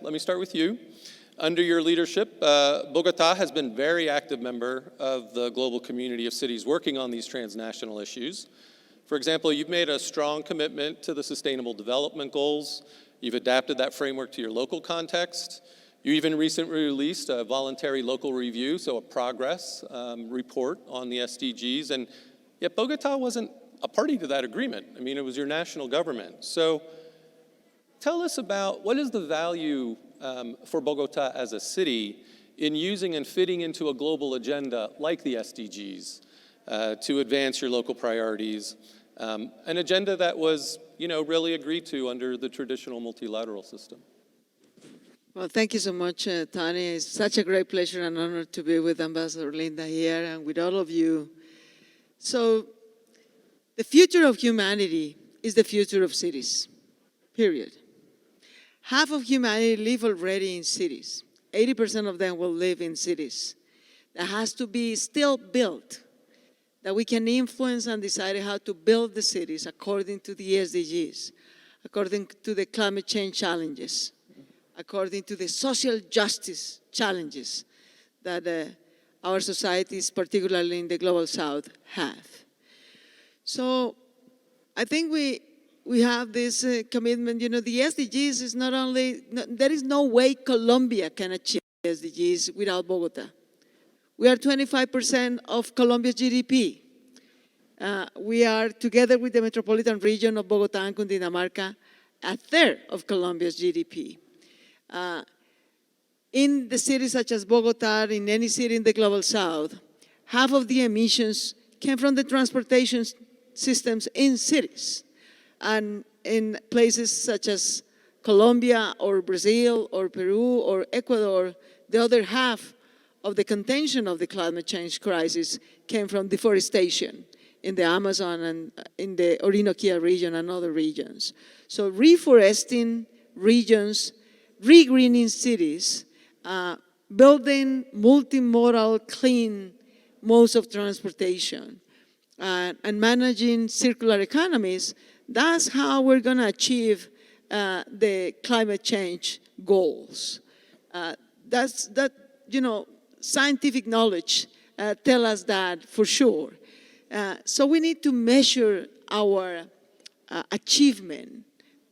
let me start with you. Under your leadership, Bogota has been a very active member of the global community of cities working on these transnational issues. For example, you've made a strong commitment to the Sustainable Development Goals. You've adapted that framework to your local context. You even recently released a voluntary local review, so a progress report on the SDGs, and yet Bogota wasn't a party to that agreement. I mean, it was your national government. So tell us about what is the value for Bogota as a city in using and fitting into a global agenda like the SDGs to advance your local priorities, an agenda that was, really agreed to under the traditional multilateral system. Well, thank you so much, Tony. It's such a great pleasure and honor to be with Ambassador Linda here and with all of you. So, the future of humanity is the future of cities, period. Half of humanity live already in cities. 80% of them will live in cities. That has to be still built, that we can influence and decide how to build the cities according to the SDGs, according to the climate change challenges, according to the social justice challenges that our societies, particularly in the Global South, have. So I think we have this commitment. The SDGs is not only, there is no way Colombia can achieve SDGs without Bogota. We are 25% of Colombia's GDP. We are, together with the metropolitan region of Bogota and Cundinamarca, a third of Colombia's GDP. In the cities such as Bogota, in any city in the Global South, half of the emissions came from the transportation systems in cities. And in places such as Colombia or Brazil or Peru or Ecuador, the other half of the contention of the climate change crisis came from deforestation in the Amazon and in the Orinoco region and other regions. So reforesting regions, regreening cities, building multimodal, clean modes of transportation, and managing circular economies, that's how we're going to achieve the climate change goals. Scientific knowledge tell us that for sure. So we need to measure our achievement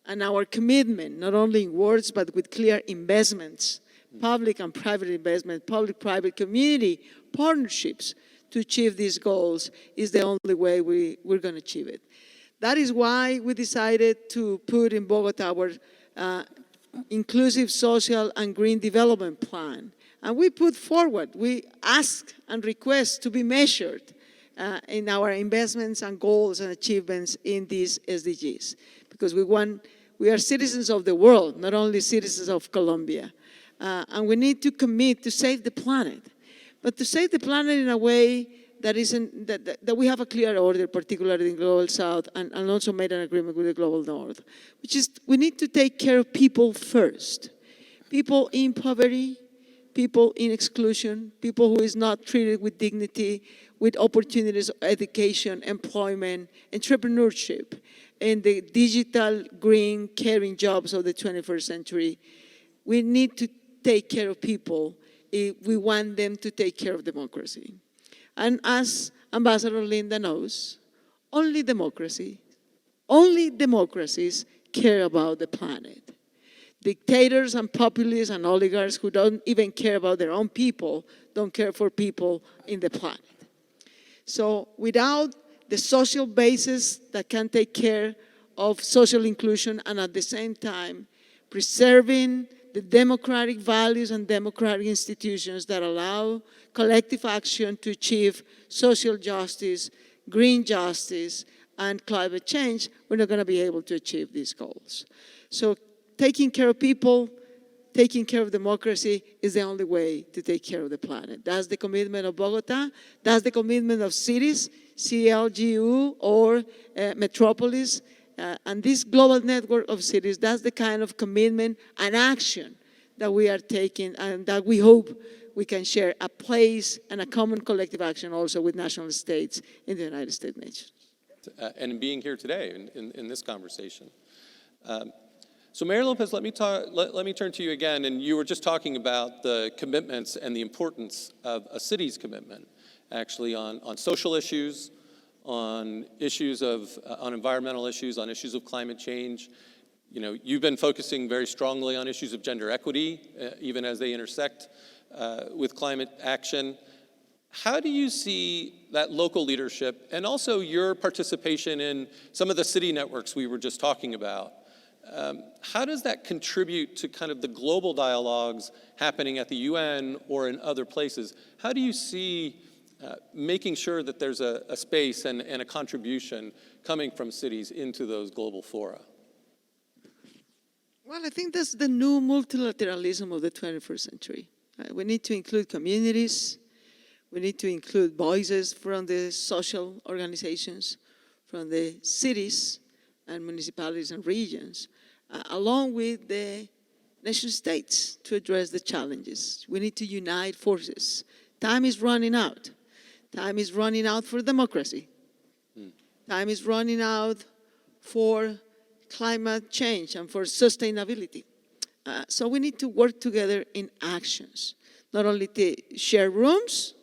and our commitment, not only in words, but with clear investments, public and private investment, public-private community partnerships to achieve these goals is the only way we're going to achieve it. That is why we decided to put in Bogota our inclusive social and green development plan. And we put forward, we ask and request to be measured in our investments and goals and achievements in these SDGs. Because we are citizens of the world, not only citizens of Colombia. And we need to commit to save the planet. But to save the planet in a way that we have a clear order, particularly in the Global South, and also made an agreement with the Global North, which is we need to take care of people first. People in poverty, people in exclusion, people who is not treated with dignity, with opportunities of education, employment, entrepreneurship, and the digital, green, caring jobs of the 21st century. We need to take care of people if we want them to take care of democracy. And as Ambassador Linda knows, only democracies care about the planet. Dictators and populists and oligarchs who don't even care about their own people don't care for people in the planet. So without the social basis that can take care of social inclusion and at the same time preserving the democratic values and democratic institutions that allow collective action to achieve social justice, green justice, and climate change, we're not going to be able to achieve these goals. So taking care of people, taking care of democracy is the only way to take care of the planet. That's the commitment of Bogota. That's the commitment of cities, CLGU or metropolis. And this global network of cities, that's the kind of commitment and action that we are taking and that we hope we can share a place and a common collective action also with national states in the United States nations. And being here today in this conversation. So Mayor Lopez, let me turn to you again, and you were just talking about the commitments and the importance of a city's commitment, actually on social issues, on issues of, on environmental issues, on issues of climate change. You know, you've been focusing very strongly on issues of gender equity, even as they intersect with climate action. How do you see that local leadership and also your participation in some of the city networks we were just talking about? How does that contribute to kind of the global dialogues happening at the UN or in other places? How do you see making sure that there's a space and a contribution coming from cities into those global fora? Well, I think that's the new multilateralism of the 21st century. We need to include communities. We need to include voices from the social organizations, from the cities and municipalities and regions, along with the nation states to address the challenges. We need to unite forces. Time is running out. Time is running out for democracy. Time is running out for climate change and for sustainability. So we need to work together in actions, not only to share rooms,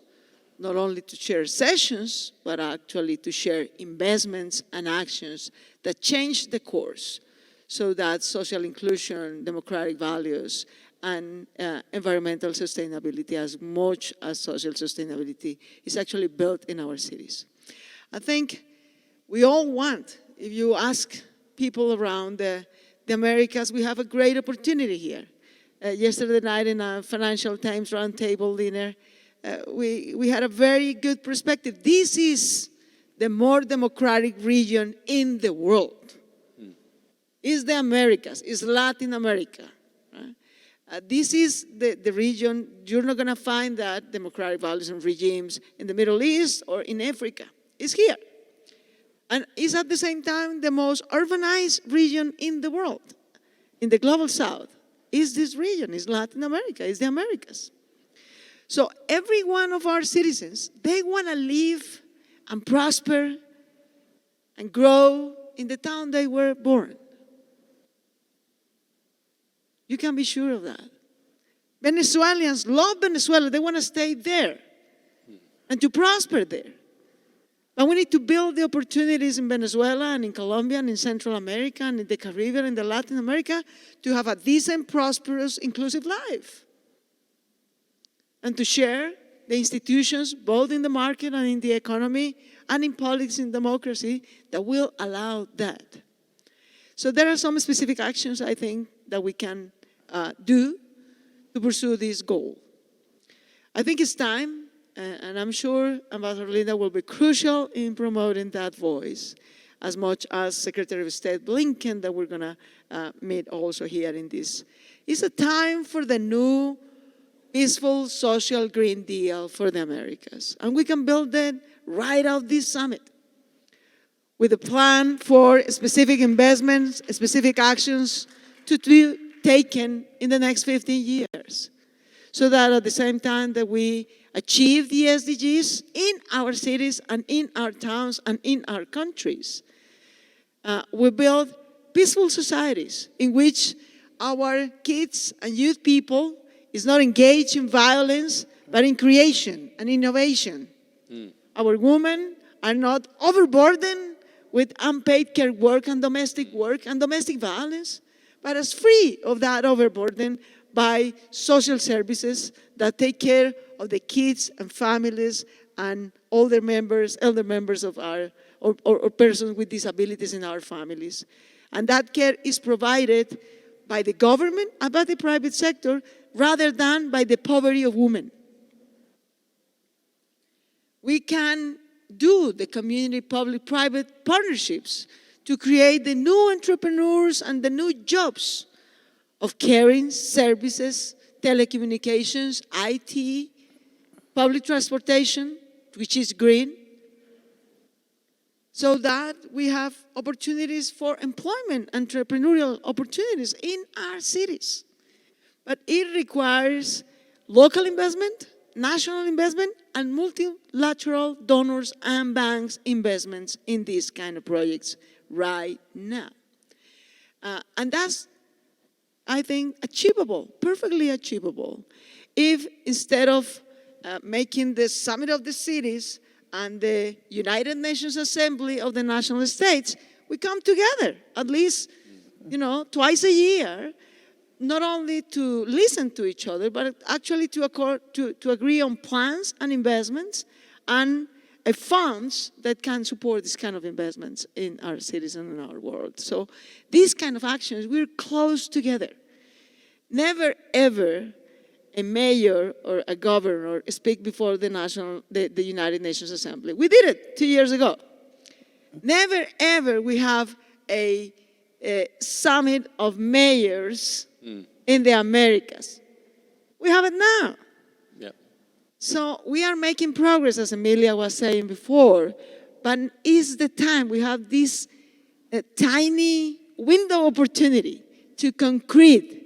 not only to share sessions, but actually to share investments and actions that change the course so that social inclusion, democratic values, and environmental sustainability, as much as social sustainability, is actually built in our cities. I think we all want, if you ask people around the Americas, we have a great opportunity here. Yesterday night in a Financial Times roundtable dinner, we had a very good perspective. This is the more democratic region in the world. It's the Americas, it's Latin America. Right? This is the region, you're not gonna find that democratic values and regimes in the Middle East or in Africa. It's here. And it's at the same time the most urbanized region in the world. In the global south is this region, is Latin America, is the Americas. So every one of our citizens, they want to live and prosper and grow in the town they were born. You can be sure of that. Venezuelans love Venezuela. They want to stay there and to prosper there. But we need to build the opportunities in Venezuela and in Colombia and in Central America and in the Caribbean and in Latin America to have a decent, prosperous, inclusive life. And to share the institutions, both in the market and in the economy and in politics and democracy, that will allow that. So there are some specific actions, I think, that we can do to pursue this goal. I think it's time, and I'm sure Ambassador Linda will be crucial in promoting that voice, as much as Secretary of State Blinken, that we're going to meet also here in this. It's a time for the new peaceful social Green Deal for the Americas. And we can build it right out this summit with a plan for specific investments, specific actions to be taken in the next 15 years. So that at the same time that we achieve the SDGs in our cities and in our towns and in our countries, we build peaceful societies in which our kids and youth people is not engaged in violence, but in creation and innovation. Our women are not overburdened with unpaid care work and domestic violence, but as free of that overburden by social services that take care of the kids and families and elder members of our, or persons with disabilities in our families. And that care is provided by the government and by the private sector, rather than by the poverty of women. We can do the community public-private partnerships to create the new entrepreneurs and the new jobs of caring, services, telecommunications, IT, public transportation, which is green, so that we have opportunities for employment, entrepreneurial opportunities in our cities. But it requires local investment, national investment, and multilateral donors and banks investments in these kind of projects right now. And that's I think, achievable, perfectly achievable. If instead of making the Summit of the Cities and the United Nations Assembly of the National States, we come together at least, twice a year, not only to listen to each other, but actually to agree on plans and investments and funds that can support this kind of investments in our cities and in our world. So these kind of actions, we're close together. Never, ever a mayor or a governor speak before the United Nations Assembly. We did it 2 years ago. Never, ever we have a summit of mayors in the Americas. We have it now. Yeah. So we are making progress, as Emilia was saying before, but it's the time we have this tiny window opportunity to concrete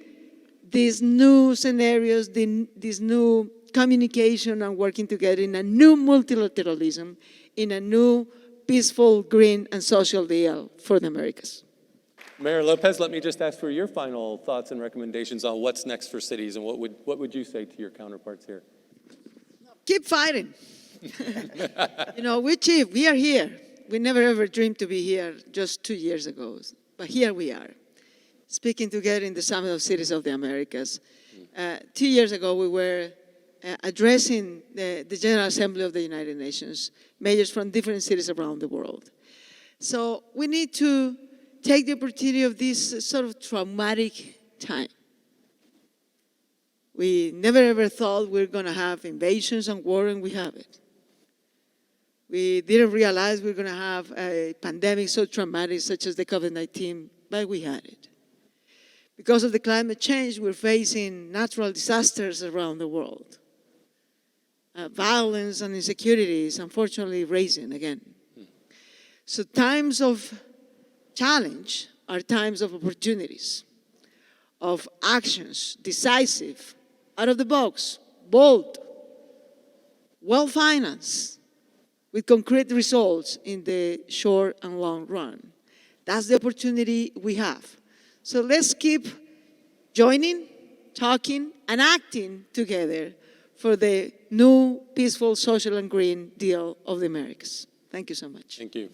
these new scenarios, this new communication and working together in a new multilateralism, in a new peaceful, green, and social deal for the Americas. Mayor Lopez, let me just ask for your final thoughts and recommendations on what's next for cities, and what would you say to your counterparts here? Keep fighting. We achieved, we are here. We never ever dreamed to be here just 2 years ago, but here we are, speaking together in the Summit of Cities of the Americas. 2 years ago, we were addressing the General Assembly of the United Nations, mayors from different cities around the world. So we need to take the opportunity of this sort of traumatic time. We never ever thought we were going to have invasions and war, and we have it. We didn't realize we were going to have a pandemic so traumatic such as the COVID-19, but we had it. Because of the climate change, we're facing natural disasters around the world. Violence and insecurity is unfortunately rising again. So times of challenge are times of opportunities, of actions, decisive, out of the box, bold, well-financed, with concrete results in the short and long run. That's the opportunity we have. So let's keep joining, talking, and acting together for the new, peaceful, social, and green deal of the Americas. Thank you so much. Thank you.